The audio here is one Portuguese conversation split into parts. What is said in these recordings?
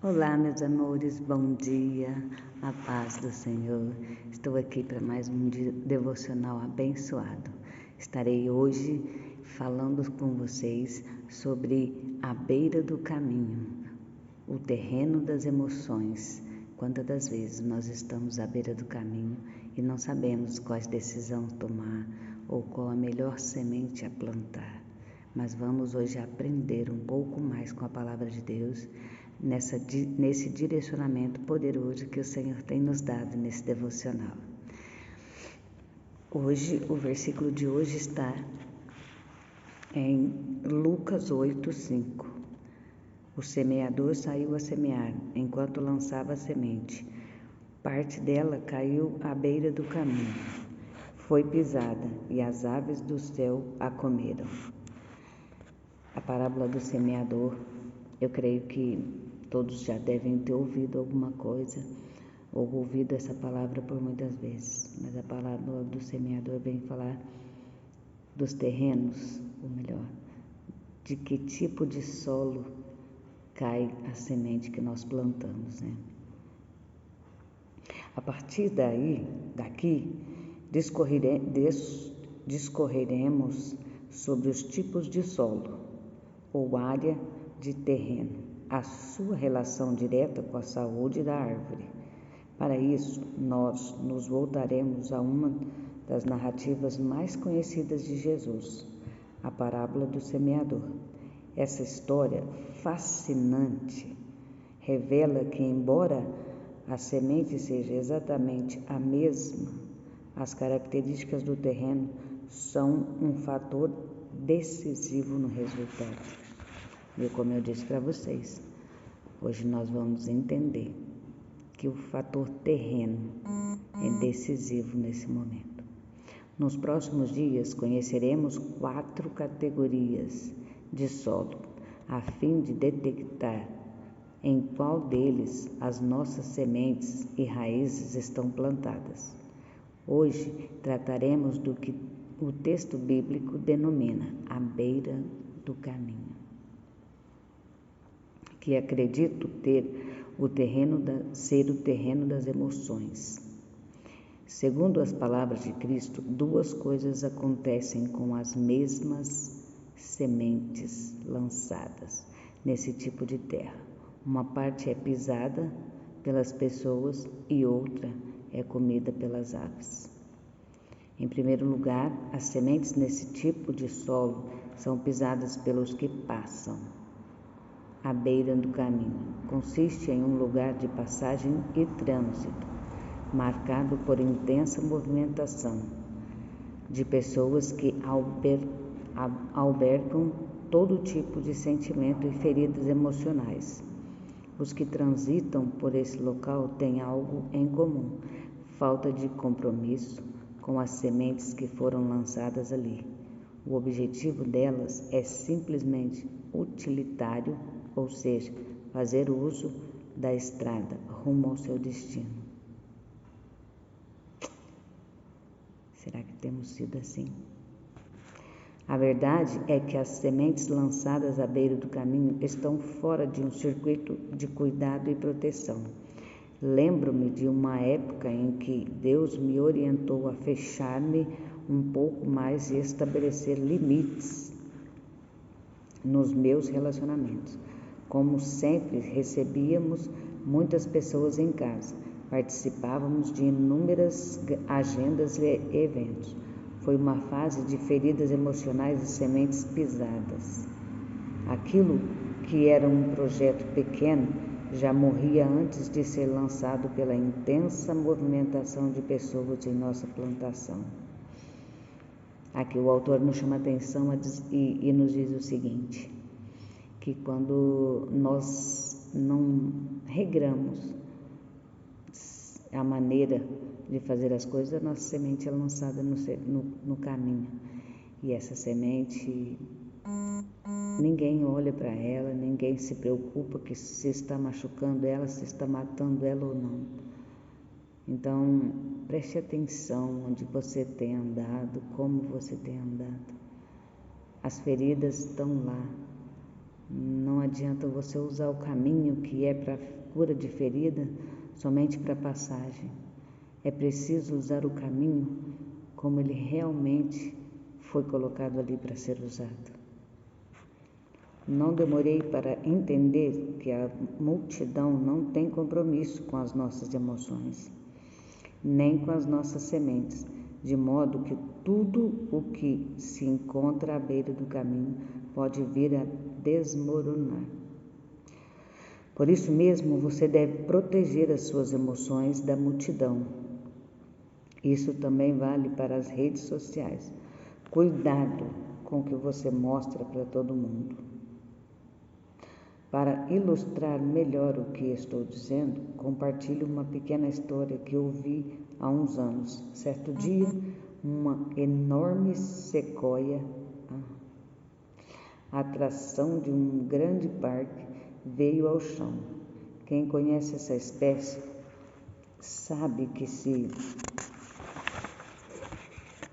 Olá, meus amores, bom dia, a paz do Senhor. Estou aqui para mais um dia devocional abençoado. Estarei hoje falando com vocês sobre a beira do caminho, o terreno das emoções. Quantas das vezes nós estamos à beira do caminho e não sabemos quais decisões tomar ou qual a melhor semente a plantar. Mas vamos hoje aprender um pouco mais com a palavra de Deus, nesse direcionamento poderoso que o Senhor tem nos dado nesse devocional. Hoje, o versículo de hoje está em Lucas 8:5. O semeador saiu a semear, enquanto lançava a semente. Parte dela caiu à beira do caminho. Foi pisada, e as aves do céu a comeram. A parábola do semeador, eu creio que todos já devem ter ouvido alguma coisa, ou ouvido essa palavra por muitas vezes. Mas a parábola do semeador vem falar dos terrenos, ou melhor, de que tipo de solo cai a semente que nós plantamos, né? A partir daqui, discorreremos sobre os tipos de solo ou área de terreno, a sua relação direta com a saúde da árvore. Para isso, nós nos voltaremos a uma das narrativas mais conhecidas de Jesus, a parábola do semeador. Essa história fascinante revela que, embora a semente seja exatamente a mesma, as características do terreno são um fator decisivo no resultado. E como eu disse para vocês, hoje nós vamos entender que o fator terreno é decisivo nesse momento. Nos próximos dias conheceremos 4 categorias de solo, a fim de detectar em qual deles as nossas sementes e raízes estão plantadas. Hoje trataremos do que o texto bíblico denomina a beira do caminho, que acredito ser o terreno das emoções. Segundo as palavras de Cristo, 2 coisas acontecem com as mesmas sementes lançadas nesse tipo de terra. Uma parte é pisada pelas pessoas e outra é comida pelas aves. Em primeiro lugar, as sementes nesse tipo de solo são pisadas pelos que passam. A beira do caminho consiste em um lugar de passagem e trânsito, marcado por intensa movimentação de pessoas que albergam todo tipo de sentimento e feridas emocionais. Os que transitam por esse local têm algo em comum: falta de compromisso com as sementes que foram lançadas ali. O objetivo delas é simplesmente utilitário, ou seja, fazer uso da estrada rumo ao seu destino. Será que temos sido assim? A verdade é que as sementes lançadas à beira do caminho estão fora de um circuito de cuidado e proteção. Lembro-me de uma época em que Deus me orientou a fechar-me um pouco mais e estabelecer limites nos meus relacionamentos. Como sempre, recebíamos muitas pessoas em casa, participávamos de inúmeras agendas e eventos. Foi uma fase de feridas emocionais e sementes pisadas. Aquilo que era um projeto pequeno já morria antes de ser lançado pela intensa movimentação de pessoas em nossa plantação. Aqui o autor nos chama a atenção e nos diz o seguinte, que quando nós não regramos a maneira de fazer as coisas, a nossa semente é lançada no caminho. E essa semente, ninguém olha para ela, ninguém se preocupa que se está machucando ela, se está matando ela ou não. Então, preste atenção onde você tem andado, como você tem andado. As feridas estão lá. Não adianta você usar o caminho que é para cura de ferida somente para passagem. É preciso usar o caminho como ele realmente foi colocado ali para ser usado. Não demorei para entender que a multidão não tem compromisso com as nossas emoções, nem com as nossas sementes, de modo que tudo o que se encontra à beira do caminho pode vir a desmoronar. Por isso mesmo, você deve proteger as suas emoções da multidão. Isso também vale para as redes sociais. Cuidado com o que você mostra para todo mundo. Para ilustrar melhor o que estou dizendo, compartilho uma pequena história que ouvi há uns anos. Certo dia, uma enorme sequoia, atração de um grande parque, veio ao chão. Quem conhece essa espécie sabe que se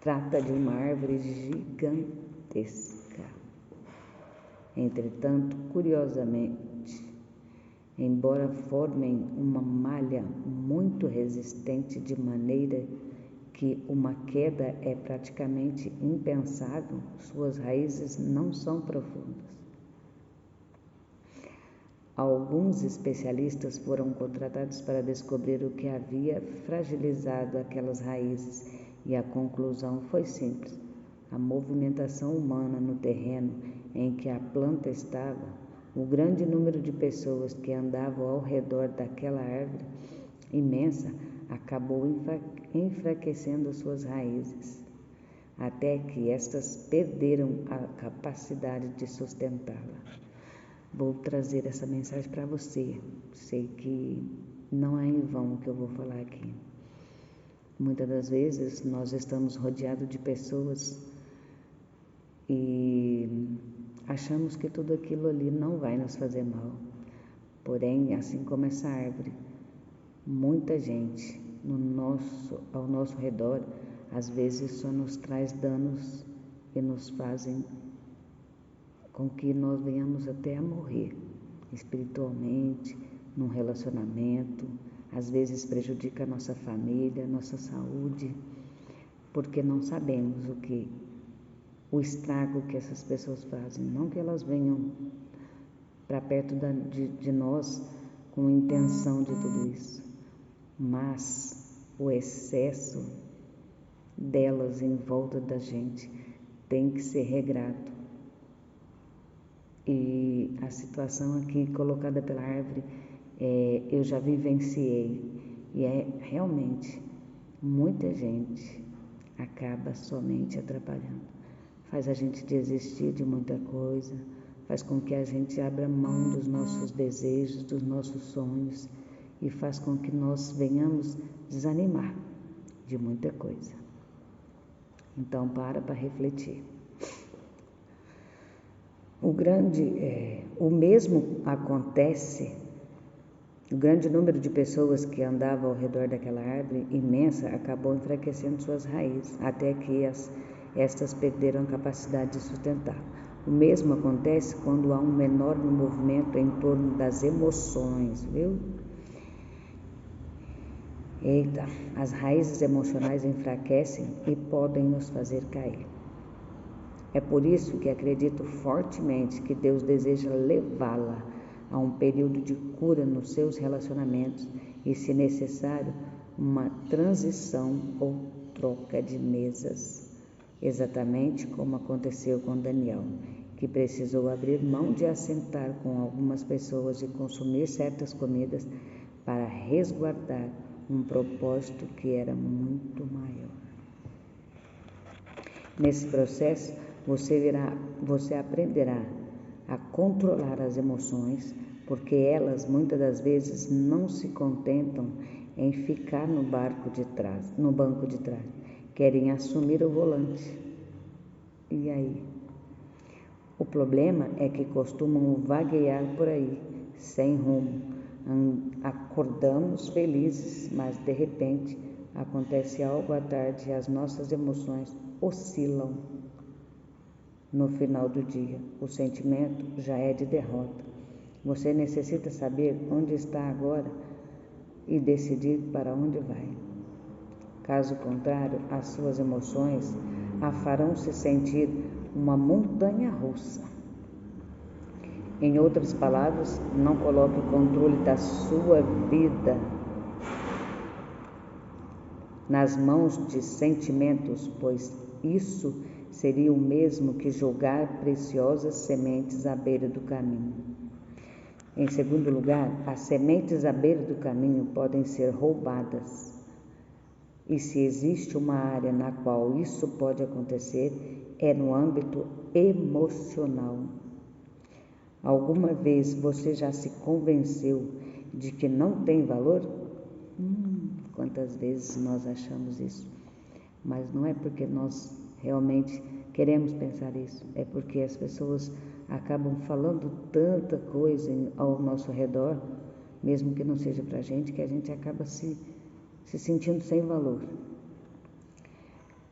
trata de uma árvore gigantesca. Entretanto, curiosamente, embora formem uma malha muito resistente de maneira que uma queda é praticamente impensável, suas raízes não são profundas. Alguns especialistas foram contratados para descobrir o que havia fragilizado aquelas raízes e a conclusão foi simples. A movimentação humana no terreno em que a planta estava, o grande número de pessoas que andavam ao redor daquela árvore imensa acabou enfraquecendo suas raízes, até que estas perderam a capacidade de sustentá-la. Vou trazer essa mensagem para você. Sei que não é em vão o que eu vou falar aqui. Muitas das vezes nós estamos rodeados de pessoas e achamos que tudo aquilo ali não vai nos fazer mal. Porém, assim como essa árvore, muita gente ao nosso redor, às vezes só nos traz danos e nos fazem com que nós venhamos até a morrer espiritualmente, num relacionamento, às vezes prejudica a nossa família, nossa saúde, porque não sabemos o estrago que essas pessoas fazem. Não que elas venham para perto de nós com intenção de tudo isso, mas o excesso delas em volta da gente tem que ser regrado. E a situação aqui colocada pela árvore, eu já vivenciei, e realmente muita gente acaba somente atrapalhando. Faz a gente desistir de muita coisa, faz com que a gente abra mão dos nossos desejos, dos nossos sonhos, e faz com que nós venhamos desanimar de muita coisa. Então, para refletir. O mesmo acontece, o grande número de pessoas que andavam ao redor daquela árvore imensa acabou enfraquecendo suas raízes, até que estas perderam a capacidade de sustentar. O mesmo acontece quando há um enorme movimento em torno das emoções, viu? Eita, as raízes emocionais enfraquecem e podem nos fazer cair. É por isso que acredito fortemente que Deus deseja levá-la a um período de cura nos seus relacionamentos e, se necessário, uma transição ou troca de mesas, exatamente como aconteceu com Daniel, que precisou abrir mão de assentar com algumas pessoas e consumir certas comidas para resguardar um propósito que era muito maior. Nesse processo, você aprenderá a controlar as emoções, porque elas muitas das vezes não se contentam em ficar no banco de trás, querem assumir o volante. E aí? O problema é que costumam vaguear por aí, sem rumo. Acordamos felizes, mas de repente acontece algo à tarde e as nossas emoções oscilam. no final do dia. O sentimento já é de derrota. Você necessita saber onde está agora e decidir para onde vai. Caso contrário, as suas emoções a farão se sentir uma montanha russa. Em outras palavras, não coloque o controle da sua vida nas mãos de sentimentos, pois isso seria o mesmo que jogar preciosas sementes à beira do caminho. Em segundo lugar, as sementes à beira do caminho podem ser roubadas. E se existe uma área na qual isso pode acontecer, é no âmbito emocional. Alguma vez você já se convenceu de que não tem valor? Quantas vezes nós achamos isso? Mas não é porque nós realmente queremos pensar isso, é porque as pessoas acabam falando tanta coisa ao nosso redor, mesmo que não seja para a gente, que a gente acaba se sentindo sem valor.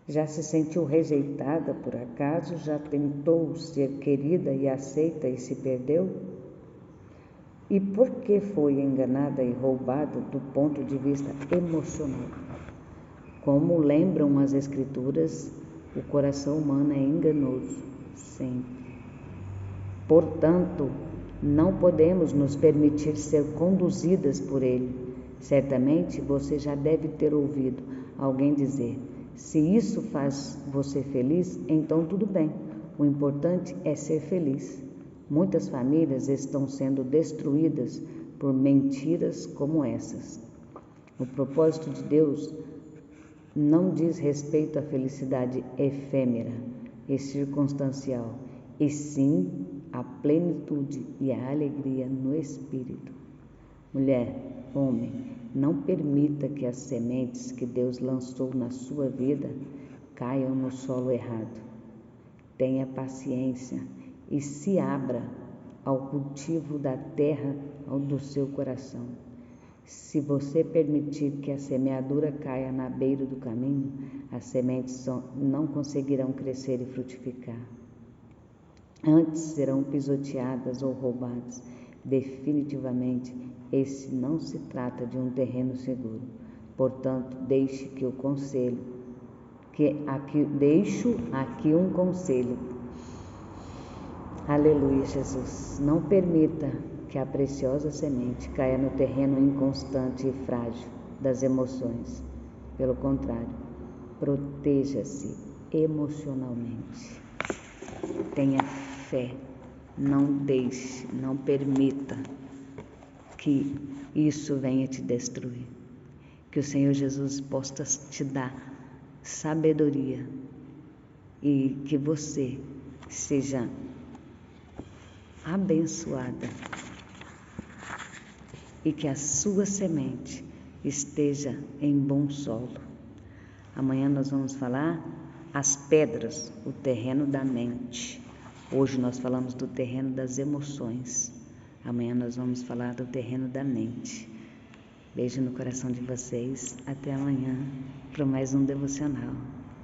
Já se sentiu rejeitada por acaso? Já tentou ser querida e aceita e se perdeu? E por que foi enganada e roubada do ponto de vista emocional? Como lembram as Escrituras, o coração humano é enganoso sempre. Portanto, não podemos nos permitir ser conduzidas por ele. Certamente você já deve ter ouvido alguém dizer: se isso faz você feliz, então tudo bem. O importante é ser feliz. Muitas famílias estão sendo destruídas por mentiras como essas. O propósito de Deus não diz respeito à felicidade efêmera e circunstancial, e sim à plenitude e à alegria no espírito. Mulher, homem, não permita que as sementes que Deus lançou na sua vida caiam no solo errado. Tenha paciência e se abra ao cultivo da terra do seu coração. Se você permitir que a semeadura caia na beira do caminho, as sementes não conseguirão crescer e frutificar. Antes serão pisoteadas ou roubadas. Definitivamente, esse não se trata de um terreno seguro. Portanto, deixo aqui um conselho. Aleluia, Jesus. Não permita que a preciosa semente caia no terreno inconstante e frágil das emoções. Pelo contrário, proteja-se emocionalmente. Tenha fé. Não permita que isso venha te destruir. Que o Senhor Jesus possa te dar sabedoria e que você seja abençoada e que a sua semente esteja em bom solo. Amanhã nós vamos falar as pedras, o terreno da mente. Hoje nós falamos do terreno das emoções. Amanhã nós vamos falar do terreno da mente. Beijo no coração de vocês. Até amanhã para mais um devocional.